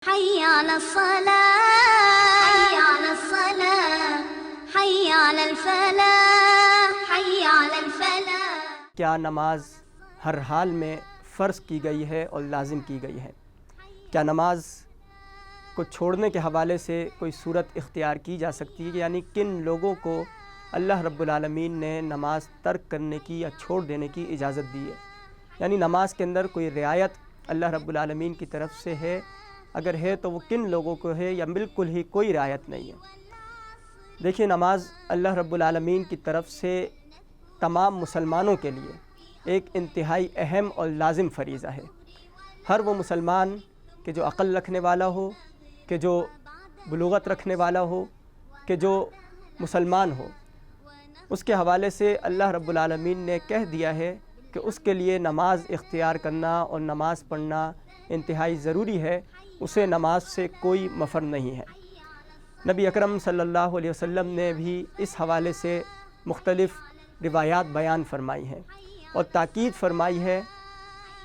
حي على الصلاة حي على الصلاة حي على الفلاح حي على الفلاح۔ کیا نماز ہر حال میں فرض کی گئی ہے اور لازم کی گئی ہے؟ کیا نماز کو چھوڑنے کے حوالے سے کوئی صورت اختیار کی جا سکتی ہے؟ یعنی کن لوگوں کو اللہ رب العالمین نے نماز ترک کرنے کی یا چھوڑ دینے کی اجازت دی ہے؟ یعنی نماز کے اندر کوئی رعایت اللہ رب العالمین کی طرف سے ہے؟ اگر ہے تو وہ کن لوگوں کو ہے یا بالکل ہی کوئی رعایت نہیں ہے؟ دیکھیے، نماز اللہ رب العالمین کی طرف سے تمام مسلمانوں کے لیے ایک انتہائی اہم اور لازم فریضہ ہے۔ ہر وہ مسلمان کہ جو عقل رکھنے والا ہو، کہ جو بلوغت رکھنے والا ہو، کہ جو مسلمان ہو، اس کے حوالے سے اللہ رب العالمین نے کہہ دیا ہے کہ اس کے لیے نماز اختیار کرنا اور نماز پڑھنا انتہائی ضروری ہے۔ اسے نماز سے کوئی مفر نہیں ہے۔ نبی اکرم صلی اللہ علیہ وسلم نے بھی اس حوالے سے مختلف روایات بیان فرمائی ہیں اور تاکید فرمائی ہے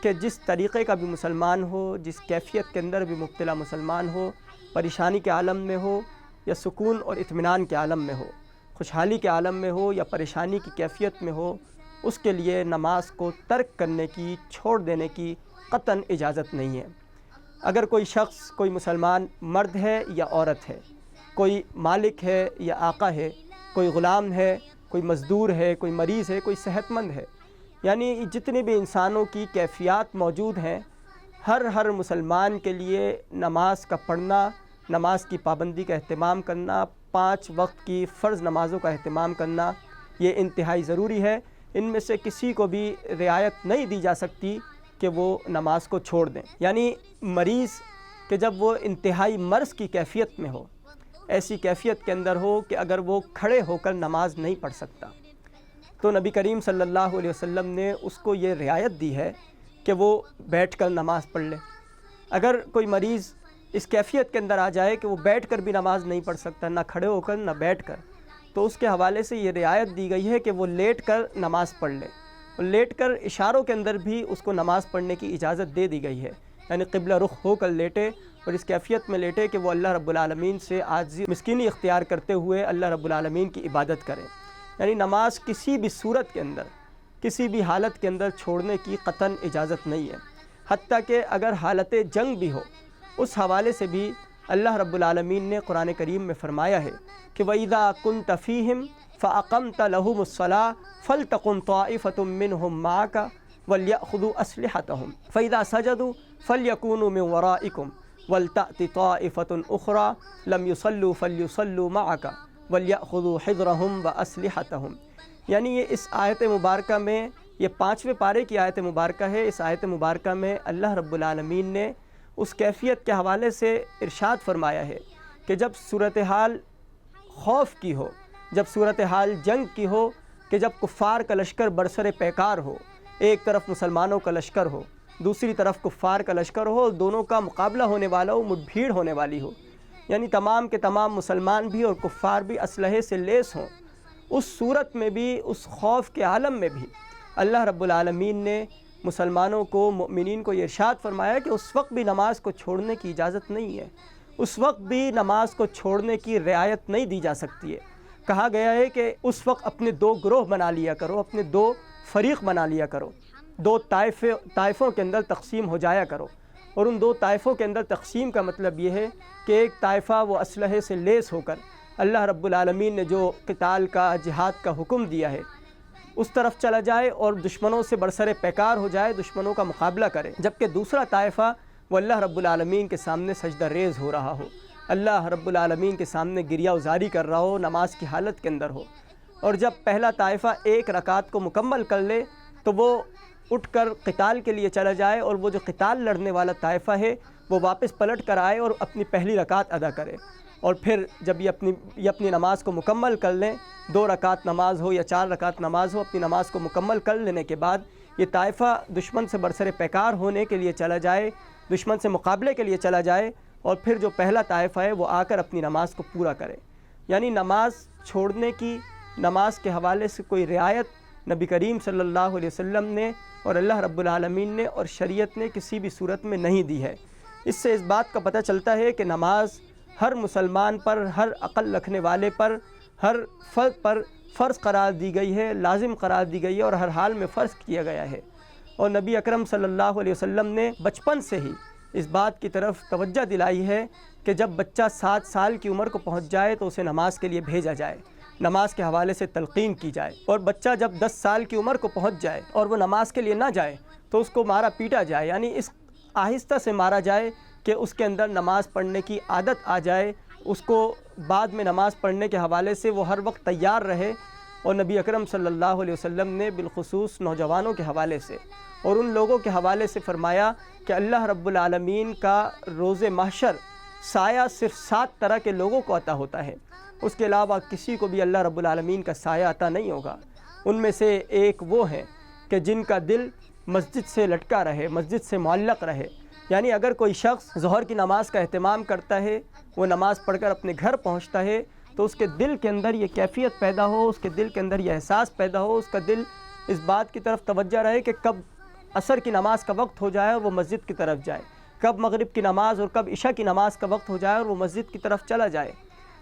کہ جس طریقے کا بھی مسلمان ہو، جس کیفیت کے اندر بھی مبتلا مسلمان ہو، پریشانی کے عالم میں ہو یا سکون اور اطمینان کے عالم میں ہو، خوشحالی کے عالم میں ہو یا پریشانی کی کیفیت میں ہو، اس کے لیے نماز کو ترک کرنے کی، چھوڑ دینے کی قطعاً اجازت نہیں ہے۔ اگر کوئی شخص، کوئی مسلمان مرد ہے یا عورت ہے، کوئی مالک ہے یا آقا ہے، کوئی غلام ہے، کوئی مزدور ہے، کوئی مریض ہے، کوئی صحت مند ہے، یعنی جتنے بھی انسانوں کی کیفیات موجود ہیں، ہر مسلمان کے لیے نماز کا پڑھنا، نماز کی پابندی کا اہتمام کرنا، 5 وقت کی فرض نمازوں کا اہتمام کرنا یہ انتہائی ضروری ہے۔ ان میں سے کسی کو بھی رعایت نہیں دی جا سکتی کہ وہ نماز کو چھوڑ دیں۔ یعنی مریض کہ جب وہ انتہائی مرض کی کیفیت میں ہو، ایسی کیفیت کے اندر ہو کہ اگر وہ کھڑے ہو کر نماز نہیں پڑھ سکتا، تو نبی کریم صلی اللہ علیہ وسلم نے اس کو یہ رعایت دی ہے کہ وہ بیٹھ کر نماز پڑھ لے۔ اگر کوئی مریض اس کیفیت کے اندر آ جائے کہ وہ بیٹھ کر بھی نماز نہیں پڑھ سکتا، نہ کھڑے ہو کر نہ بیٹھ کر، تو اس کے حوالے سے یہ رعایت دی گئی ہے کہ وہ لیٹ کر نماز پڑھ لے۔ اور لیٹ کر اشاروں کے اندر بھی اس کو نماز پڑھنے کی اجازت دے دی گئی ہے، یعنی قبلہ رخ ہو کر لیٹے اور اس کیفیت میں لیٹے کہ وہ اللہ رب العالمین سے عاجزی مسکینی اختیار کرتے ہوئے اللہ رب العالمین کی عبادت کریں۔ یعنی نماز کسی بھی صورت کے اندر، کسی بھی حالت کے اندر چھوڑنے کی قطعاً اجازت نہیں ہے۔ حتیٰ کہ اگر حالت جنگ بھی ہو، اس حوالے سے بھی اللہ رب العالمین نے قرآن کریم میں فرمایا ہے کہ وَإِذَا كُنْتَ فِيهِمْ فَأَقَمْتَ لَهُمُ الصَّلَاةَ فَلْتَقُمْ طَائِفَةٌ مِّنْهُمْ مَعَكَ وَلْيَأْخُذُوا أَسْلِحَتَهُمْ فَإِذَا سَجَدُوا فَلْيَكُونُوا مِنْ وَرَائِكُمْ وَلْتَأْتِ طَائِفَةٌ أُخْرَى لَمْ يُصَلُّوا فَلْيُصَلُّوا مَعَكَ وَلْيَأْخُذُوا حِذْرَهُمْ وَأَسْلِحَتَهُمْ۔ یعنی یہ اس آیت مبارکہ میں، یہ 5ویں پارے کی آیت مبارکہ ہے۔ اس آیت مبارکہ میں اللہ رب العالمین نے اس کیفیت کے حوالے سے ارشاد فرمایا ہے کہ جب صورتحال خوف کی ہو، جب صورتحال جنگ کی ہو، کہ جب کفار کا لشکر برسر پیکار ہو، ایک طرف مسلمانوں کا لشکر ہو، دوسری طرف کفار کا لشکر ہو، دونوں کا مقابلہ ہونے والا ہو، مٹ بھیڑ ہونے والی ہو، یعنی تمام کے تمام مسلمان بھی اور کفار بھی اسلحے سے لیس ہوں، اس صورت میں بھی، اس خوف کے عالم میں بھی اللہ رب العالمین نے مسلمانوں کو، مؤمنین کو یہ ارشاد فرمایا کہ اس وقت بھی نماز کو چھوڑنے کی اجازت نہیں ہے، اس وقت بھی نماز کو چھوڑنے کی رعایت نہیں دی جا سکتی ہے۔ کہا گیا ہے کہ اس وقت اپنے 2 گروہ بنا لیا کرو، اپنے 2 فریق بنا لیا کرو، 2 طائفوں کے اندر تقسیم ہو جایا کرو۔ اور ان 2 طائفوں کے اندر تقسیم کا مطلب یہ ہے کہ ایک طائفہ وہ اسلحے سے لیس ہو کر اللہ رب العالمین نے جو قتال کا، جہاد کا حکم دیا ہے، اس طرف چلا جائے اور دشمنوں سے برسر پیکار ہو جائے، دشمنوں کا مقابلہ کرے، جبکہ دوسرا طائفہ وہ اللہ رب العالمین کے سامنے سجدہ ریز ہو رہا ہو، اللہ رب العالمین کے سامنے گریہ وزاری کر رہا ہو، نماز کی حالت کے اندر ہو۔ اور جب پہلا طائفہ 1 رکعت کو مکمل کر لے تو وہ اٹھ کر قتال کے لیے چلا جائے، اور وہ جو قتال لڑنے والا طائفہ ہے وہ واپس پلٹ کر آئے اور اپنی پہلی رکعت ادا کرے۔ اور پھر جب یہ اپنی نماز کو مکمل کر لیں، 2 رکعت نماز ہو یا 4 رکعت نماز ہو، اپنی نماز کو مکمل کر لینے کے بعد یہ طائفہ دشمن سے برسر پیکار ہونے کے لیے چلا جائے، دشمن سے مقابلے کے لیے چلا جائے، اور پھر جو پہلا طائفہ ہے وہ آ کر اپنی نماز کو پورا کرے۔ یعنی نماز چھوڑنے کی، نماز کے حوالے سے کوئی رعایت نبی کریم صلی اللہ علیہ وسلم نے اور اللہ رب العالمین نے اور شریعت نے کسی بھی صورت میں نہیں دی ہے۔ اس سے اس بات کا پتہ چلتا ہے کہ نماز ہر مسلمان پر، ہر عقل رکھنے والے پر، ہر فرد پر فرض قرار دی گئی ہے، لازم قرار دی گئی ہے اور ہر حال میں فرض کیا گیا ہے۔ اور نبی اکرم صلی اللہ علیہ وسلم نے بچپن سے ہی اس بات کی طرف توجہ دلائی ہے کہ جب بچہ 7 سال کی عمر کو پہنچ جائے تو اسے نماز کے لیے بھیجا جائے، نماز کے حوالے سے تلقین کی جائے، اور بچہ جب 10 سال کی عمر کو پہنچ جائے اور وہ نماز کے لیے نہ جائے تو اس کو مارا پیٹا جائے، یعنی اس آہستہ سے مارا جائے کہ اس کے اندر نماز پڑھنے کی عادت آ جائے، اس کو بعد میں نماز پڑھنے کے حوالے سے وہ ہر وقت تیار رہے۔ اور نبی اکرم صلی اللہ علیہ وسلم نے بالخصوص نوجوانوں کے حوالے سے اور ان لوگوں کے حوالے سے فرمایا کہ اللہ رب العالمین کا روز محشر سایہ صرف 7 طرح کے لوگوں کو عطا ہوتا ہے، اس کے علاوہ کسی کو بھی اللہ رب العالمین کا سایہ عطا نہیں ہوگا۔ ان میں سے ایک وہ ہیں کہ جن کا دل مسجد سے لٹکا رہے، مسجد سے معلق رہے، یعنی اگر کوئی شخص ظہر کی نماز کا اہتمام کرتا ہے، وہ نماز پڑھ کر اپنے گھر پہنچتا ہے تو اس کے دل کے اندر یہ کیفیت پیدا ہو، اس کے دل کے اندر یہ احساس پیدا ہو، اس کا دل اس بات کی طرف توجہ رہے کہ کب عصر کی نماز کا وقت ہو جائے اور وہ مسجد کی طرف جائے، کب مغرب کی نماز اور کب عشاء کی نماز کا وقت ہو جائے اور وہ مسجد کی طرف چلا جائے،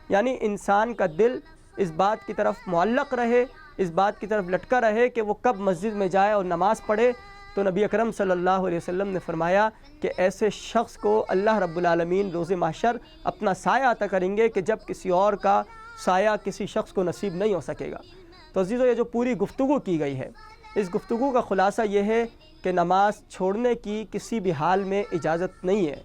یعنی انسان کا دل اس بات کی طرف معلق رہے، اس بات کی طرف لٹکا رہے کہ وہ کب مسجد میں جائے اور نماز پڑھے۔ تو نبی اکرم صلی اللہ علیہ وسلم نے فرمایا کہ ایسے شخص کو اللہ رب العالمین روز محشر اپنا سایہ عطا کریں گے کہ جب کسی اور کا سایہ کسی شخص کو نصیب نہیں ہو سکے گا۔ تو عزیزو، یہ جو پوری گفتگو کی گئی ہے، اس گفتگو کا خلاصہ یہ ہے کہ نماز چھوڑنے کی کسی بھی حال میں اجازت نہیں ہے۔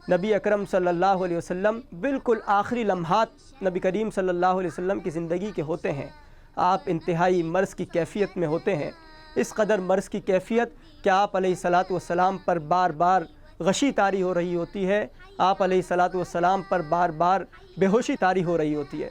نبی اکرم صلی اللہ علیہ وسلم بالکل آخری لمحات نبی کریم صلی اللہ علیہ وسلم کی زندگی کے ہوتے ہیں، آپ انتہائی مرض کی کیفیت میں ہوتے ہیں، اس قدر مرض کی کیفیت کہ آپ علیہ الصلاۃ والسلام پر بار بار غشی طاری ہو رہی ہوتی ہے، آپ علیہ الصلاۃ والسلام پر بار بار بے ہوشی طاری ہو رہی ہوتی ہے۔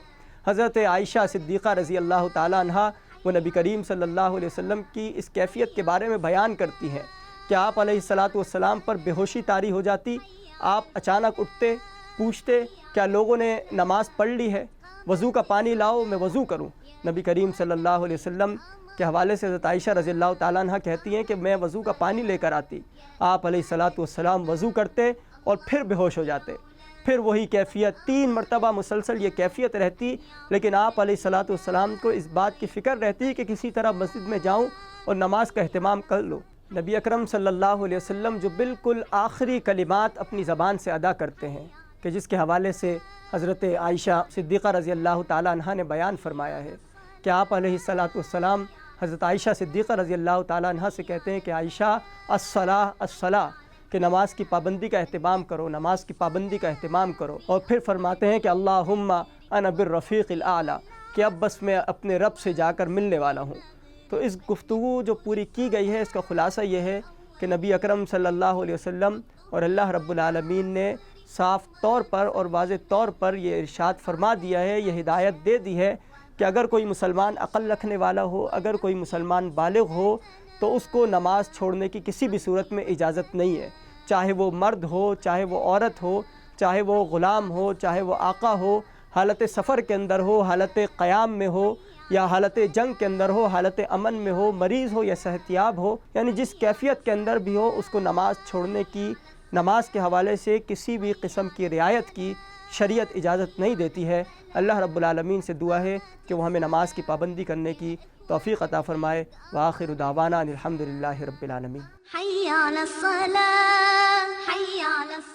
حضرت عائشہ صدیقہ رضی اللہ تعالیٰ عنہا وہ نبی کریم صلی اللہ علیہ وسلم کی اس کیفیت کے بارے میں بیان کرتی ہیں کہ آپ علیہ الصلاۃ والسلام پر بے ہوشی طاری ہو جاتی، آپ اچانک اٹھتے، پوچھتے کیا لوگوں نے نماز پڑھ لی ہے، وضو کا پانی لاؤ میں وضو کروں۔ نبی کریم صلی اللہ علیہ وسلم کے حوالے سے حضرت عائشہ رضی اللہ تعالیٰ عنہ کہتی ہیں کہ میں وضو کا پانی لے کر آتی، آپ علیہ الصلاۃ والسلام وضو کرتے اور پھر بے ہوش ہو جاتے، پھر وہی کیفیت 3 مرتبہ مسلسل یہ کیفیت رہتی، لیکن آپ علیہ الصلاۃ والسلام کو اس بات کی فکر رہتی کہ کسی طرح مسجد میں جاؤں اور نماز کا اہتمام کر لوں۔ نبی اکرم صلی اللہ علیہ وسلم جو بالکل آخری کلمات اپنی زبان سے ادا کرتے ہیں کہ جس کے حوالے سے حضرت عائشہ صدیقہ رضی اللہ تعالیٰ عنہ نے بیان فرمایا ہے کہ آپ علیہ الصلاۃ والسلام حضرت عائشہ صدیقہ رضی اللہ تعالیٰ عنہ سے کہتے ہیں کہ عائشہ الصلاۃ الصلاۃ، کہ نماز کی پابندی کا اہتمام کرو، نماز کی پابندی کا اہتمام کرو، اور پھر فرماتے ہیں کہ اللہم انا بالرفیق الاعلیٰ، کہ اب بس میں اپنے رب سے جا کر ملنے والا ہوں۔ تو اس گفتگو جو پوری کی گئی ہے اس کا خلاصہ یہ ہے کہ نبی اکرم صلی اللہ علیہ وسلم اور اللہ رب العالمین نے صاف طور پر اور واضح طور پر یہ ارشاد فرما دیا ہے، یہ ہدایت دے دی ہے کہ اگر کوئی مسلمان عقل رکھنے والا ہو، اگر کوئی مسلمان بالغ ہو تو اس کو نماز چھوڑنے کی کسی بھی صورت میں اجازت نہیں ہے، چاہے وہ مرد ہو، چاہے وہ عورت ہو، چاہے وہ غلام ہو، چاہے وہ آقا ہو، حالت سفر کے اندر ہو، حالت قیام میں ہو یا حالت جنگ کے اندر ہو، حالت امن میں ہو، مریض ہو یا صحتیاب ہو، یعنی جس کیفیت کے اندر بھی ہو اس کو نماز چھوڑنے کی، نماز کے حوالے سے کسی بھی قسم کی رعایت کی شریعت اجازت نہیں دیتی ہے۔ اللہ رب العالمین سے دعا ہے کہ وہ ہمیں نماز کی پابندی کرنے کی توفیق عطا فرمائے۔ وآخر دعوانا الحمدللہ رب العالمین۔ حی علی الصلاة، حی علی الصلاة۔